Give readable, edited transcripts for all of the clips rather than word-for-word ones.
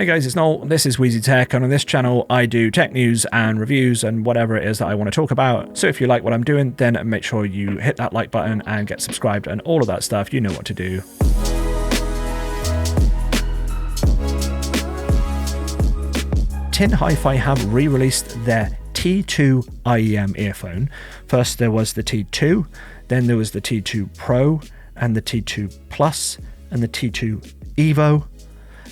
Hey guys, it's Noel. This is Wheezy Tech, and on this channel I do tech news and reviews and whatever it is that I want to talk about. So if you like what I'm doing, then make sure you hit that like button and get subscribed and all of that stuff. You know what to do. Tin HiFi have re-released their T2 IEM earphone. First there was the T2, then there was the T2 Pro and the T2 Plus and the T2 Evo.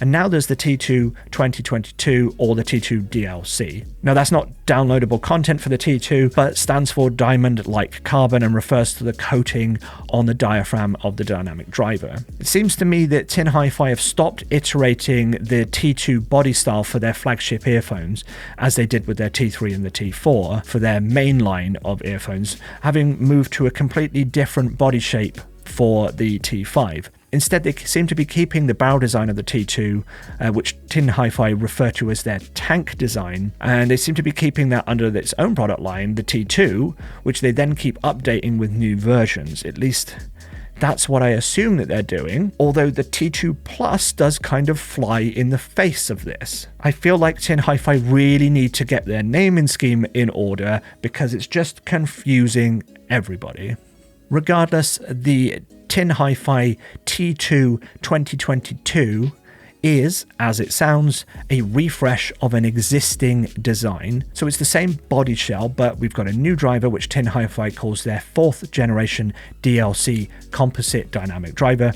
And now there's the T2 2022 or the T2 DLC. Now that's not downloadable content for the T2, but stands for diamond-like carbon and refers to the coating on the diaphragm of the dynamic driver. It seems to me that Tin HiFi have stopped iterating the T2 body style for their flagship earphones, as they did with their T3 and the T4 for their main line of earphones, having moved to a completely different body shape for the T5. Instead, they seem to be keeping the barrel design of the T2, which Tin HiFi refer to as their tank design, and they seem to be keeping that under its own product line, the T2, which they then keep updating with new versions. At least that's what I assume that they're doing, although the T2 Plus does kind of fly in the face of this. I feel like Tin HiFi really need to get their naming scheme in order because it's just confusing everybody. Regardless, the Tin HiFi T2 2022 is, as it sounds, a refresh of an existing design. So it's the same body shell, but we've got a new driver which Tin HiFi calls their 4th generation DLC composite dynamic driver.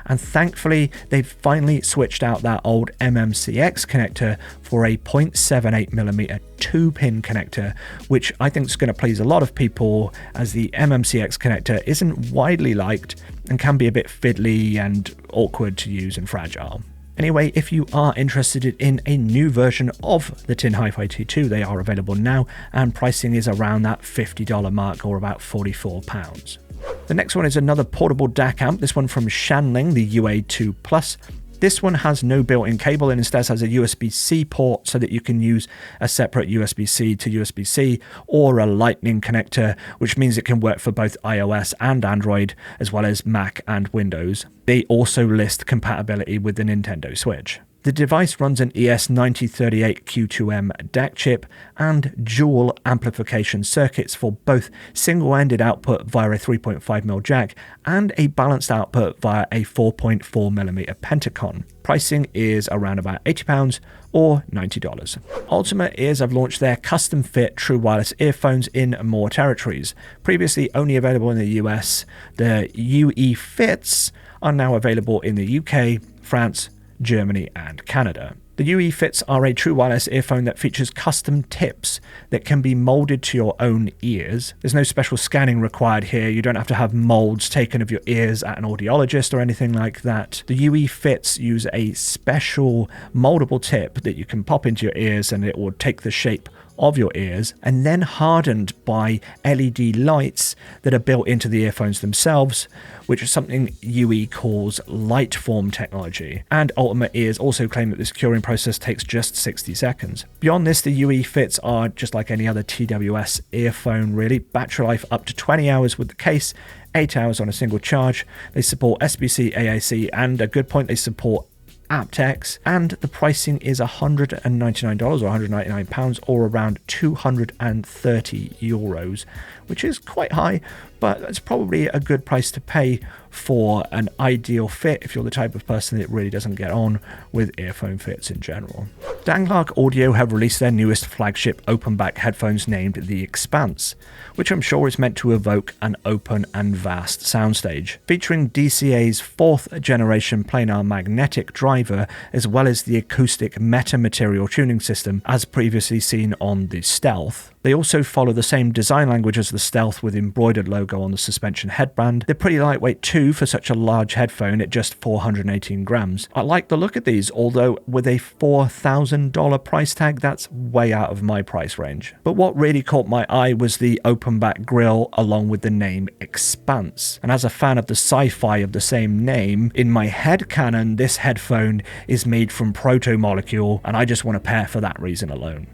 And thankfully, they've finally switched out that old MMCX connector for a 0.78mm 2-pin connector, which I think is going to please a lot of people, as the MMCX connector isn't widely liked and can be a bit fiddly and awkward to use and fragile. Anyway, if you are interested in a new version of the Tin HiFi T2, they are available now, and pricing is around that $50 mark, or about £44. The next one is another portable DAC amp, this one from Shanling, the UA2 Plus. This one has no built-in cable and instead has a USB-C port so that you can use a separate USB-C to USB-C or a lightning connector, which means it can work for both iOS and Android, as well as Mac and Windows. They also list compatibility with the Nintendo Switch. The device runs an ES9038Q2M DAC chip and dual amplification circuits for both single-ended output via a 3.5mm jack and a balanced output via a 4.4mm Pentacon. Pricing is around about £80 or $90. Ultimate Ears have launched their custom-fit true wireless earphones in more territories. Previously only available in the US, the UE Fits are now available in the UK, France, Germany and Canada. The UE Fits are a true wireless earphone that features custom tips that can be molded to your own ears. There's no special scanning required here. You don't have to have molds taken of your ears at an audiologist or anything like that. The UE Fits use a special moldable tip that you can pop into your ears and it will take the shape of your ears, and then hardened by LED lights that are built into the earphones themselves, which is something UE calls light form technology. And Ultimate Ears also claim that this curing process takes just 60 seconds. Beyond this, the UE Fits are just like any other TWS earphone really. Battery life up to 20 hours with the case, 8 hours on a single charge. They support SBC, AAC, and a good point, they support aptX, and the pricing is $199 or £199 or around €230, which is quite high, but it's probably a good price to pay for an ideal fit if you're the type of person that really doesn't get on with earphone fits in general. Danglark Audio have released their newest flagship open-back headphones named the Expanse, which I'm sure is meant to evoke an open and vast soundstage. Featuring DCA's 4th generation planar magnetic driver, as well as the acoustic metamaterial tuning system as previously seen on the Stealth. They also follow the same design language as the Stealth with embroidered logo on the suspension headband. They're pretty lightweight too for such a large headphone at just 418 grams. I like the look of these, although with a $4,000 price tag, that's way out of my price range. But what really caught my eye was the open back grille along with the name Expanse. And as a fan of the sci-fi of the same name, in my headcanon, this headphone is made from proto-molecule, and I just want a pair for that reason alone.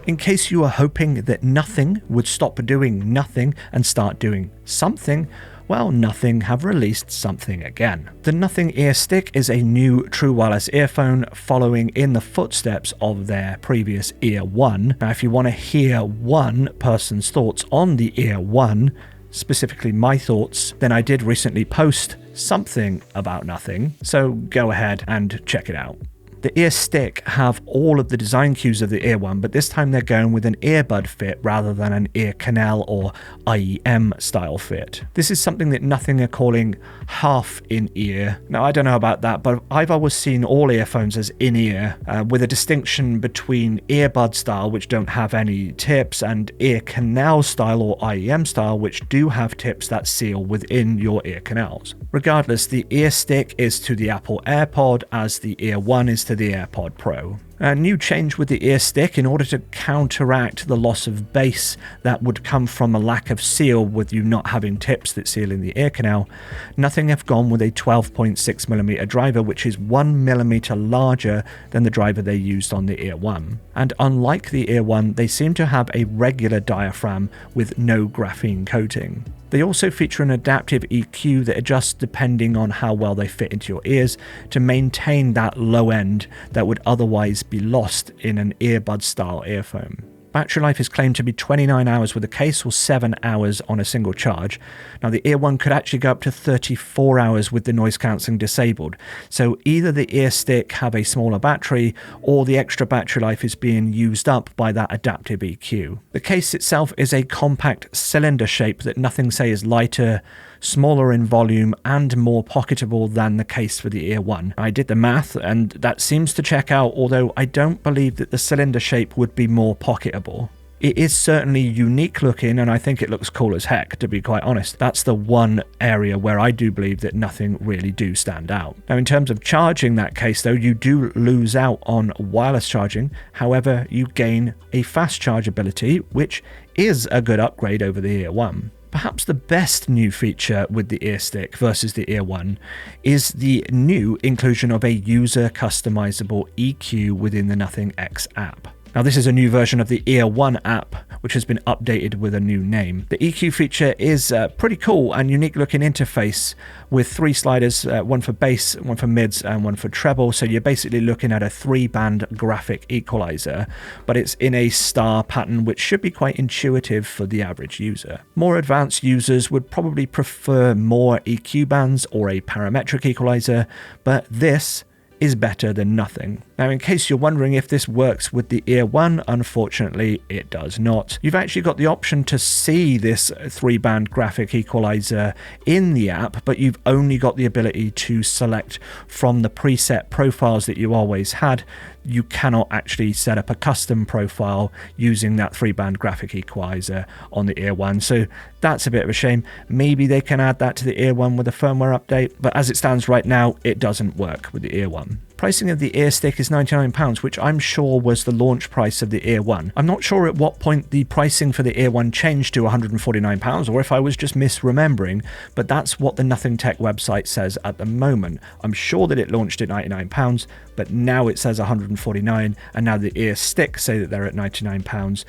In case you are hoping that nothing would stop doing nothing and start doing something, well, Nothing have released something again. The Nothing Ear Stick is a new true wireless earphone following in the footsteps of their previous Ear 1. Now, if you want to hear one person's thoughts on the Ear 1, specifically my thoughts, then I did recently post something about Nothing, so go ahead and check it out. The Ear Stick have all of the design cues of the Ear 1, but this time they're going with an earbud fit rather than an ear canal or IEM style fit. This is something that Nothing are calling half in ear. Now, I don't know about that, but I've always seen all earphones as in ear, with a distinction between earbud style, which don't have any tips, and ear canal style or IEM style, which do have tips that seal within your ear canals. Regardless, the Ear Stick is to the Apple AirPod as the Ear 1 is to the AirPod Pro. A new change with the Ear Stick in order to counteract the loss of bass that would come from a lack of seal with you not having tips that seal in the ear canal. Nothing have gone with a 12.6mm driver, which is 1mm larger than the driver they used on the Ear 1. And unlike the Ear 1, they seem to have a regular diaphragm with no graphene coating. They also feature an adaptive EQ that adjusts depending on how well they fit into your ears to maintain that low end that would otherwise be lost in an earbud style earphone. Battery life is claimed to be 29 hours with a case or 7 hours on a single charge. Now, the Ear 1 could actually go up to 34 hours with the noise cancelling disabled. So either the Ear Stick have a smaller battery or the extra battery life is being used up by that adaptive EQ. The case itself is a compact cylinder shape that Nothing say is lighter, smaller in volume and more pocketable than the case for the Ear 1. I did the math and that seems to check out, although I don't believe that the cylinder shape would be more pocketable. It is certainly unique looking and I think it looks cool as heck, to be quite honest. That's the one area where I do believe that Nothing really do stand out. Now, in terms of charging that case though, you do lose out on wireless charging. However, you gain a fast charge ability, which is a good upgrade over the Ear 1. Perhaps the best new feature with the Ear Stick versus the Ear 1 is the new inclusion of a user customizable EQ within the Nothing X app. Now, this is a new version of the Ear 1 app, which has been updated with a new name. The EQ feature is a pretty cool and unique looking interface with 3 sliders, one for bass, one for mids, and one for treble. So you're basically looking at a 3-band graphic equalizer, but it's in a star pattern, which should be quite intuitive for the average user. More advanced users would probably prefer more EQ bands or a parametric equalizer, but this is better than nothing. Now, in case you're wondering if this works with the Ear 1, unfortunately it does not. You've actually got the option to see this 3-band graphic equalizer in the app, but you've only got the ability to select from the preset profiles that you always had. You cannot actually set up a custom profile using that 3-band graphic equalizer on the Ear 1, so that's a bit of a shame. Maybe they can add that to the Ear 1 with a firmware update, but as it stands right now, it doesn't work with the Ear 1. Pricing of the Ear Stick is £99, which I'm sure was the launch price of the Ear 1. I'm not sure at what point the pricing for the Ear 1 changed to £149, or if I was just misremembering, but that's what the Nothing Tech website says at the moment. I'm sure that it launched at £99, but now it says £149, and now the Ear Stick say that they're at £99.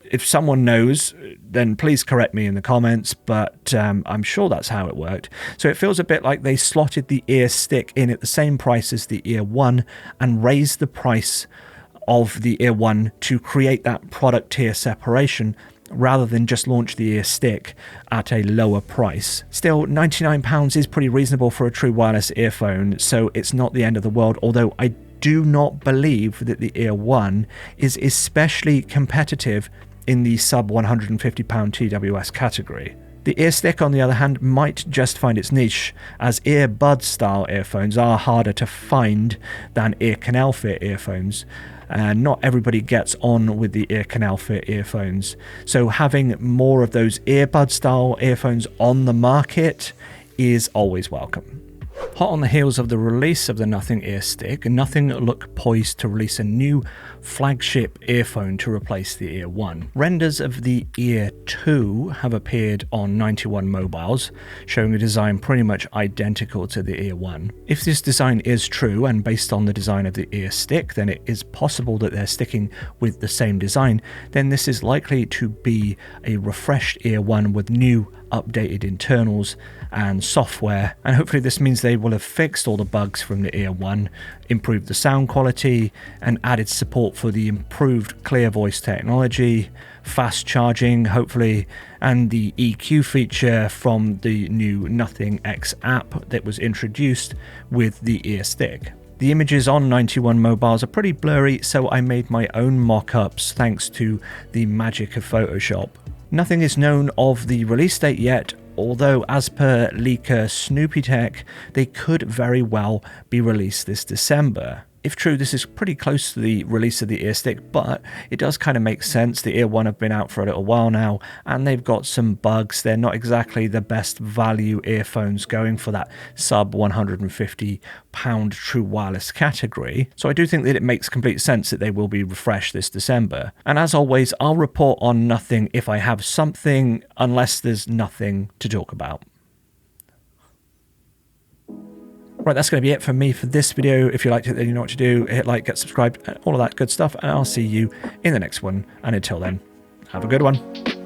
If someone knows, then please correct me in the comments, but I'm sure that's how it worked. So it feels a bit like they slotted the Ear Stick in at the same price as the Ear 1 and raised the price of the Ear 1 to create that product tier separation rather than just launch the Ear Stick at a lower price. Still, £99 is pretty reasonable for a true wireless earphone, so it's not the end of the world, although I do not believe that the Ear 1 is especially competitive in the sub £150 TWS category. The Ear Stick, on the other hand, might just find its niche, as earbud style earphones are harder to find than ear canal fit earphones. Not everybody gets on with the ear canal fit earphones, so having more of those earbud style earphones on the market is always welcome. Hot on the heels of the release of the Nothing Ear Stick, Nothing look poised to release a new flagship earphone to replace the Ear 1. Renders of the Ear 2 have appeared on 91 mobiles, showing a design pretty much identical to the Ear 1. If this design is true and based on the design of the Ear Stick, then it is possible that they're sticking with the same design. Then this is likely to be a refreshed Ear 1 with new updated internals and software, and hopefully this means they will have fixed all the bugs from the Ear 1, improved the sound quality, and added support for the improved clear voice technology, fast charging hopefully, and the EQ feature from the new Nothing X app that was introduced with the Ear Stick. The images on 91 mobiles are pretty blurry, so I made my own mock-ups thanks to the magic of Photoshop. Nothing is known of the release date yet, although as per leaker Snoopy Tech, they could very well be released this December. If true, this is pretty close to the release of the Ear Stick, but it does kind of make sense. The Ear 1 have been out for a little while now, and they've got some bugs. They're not exactly the best value earphones going for that sub £150 true wireless category. So I do think that it makes complete sense that they will be refreshed this December. And as always, I'll report on nothing if I have something, unless there's nothing to talk about. Right, that's going to be it from me for this video. If you liked it, then you know what to do. Hit like, get subscribed, all of that good stuff, and I'll see you in the next one. And until then, have a good one.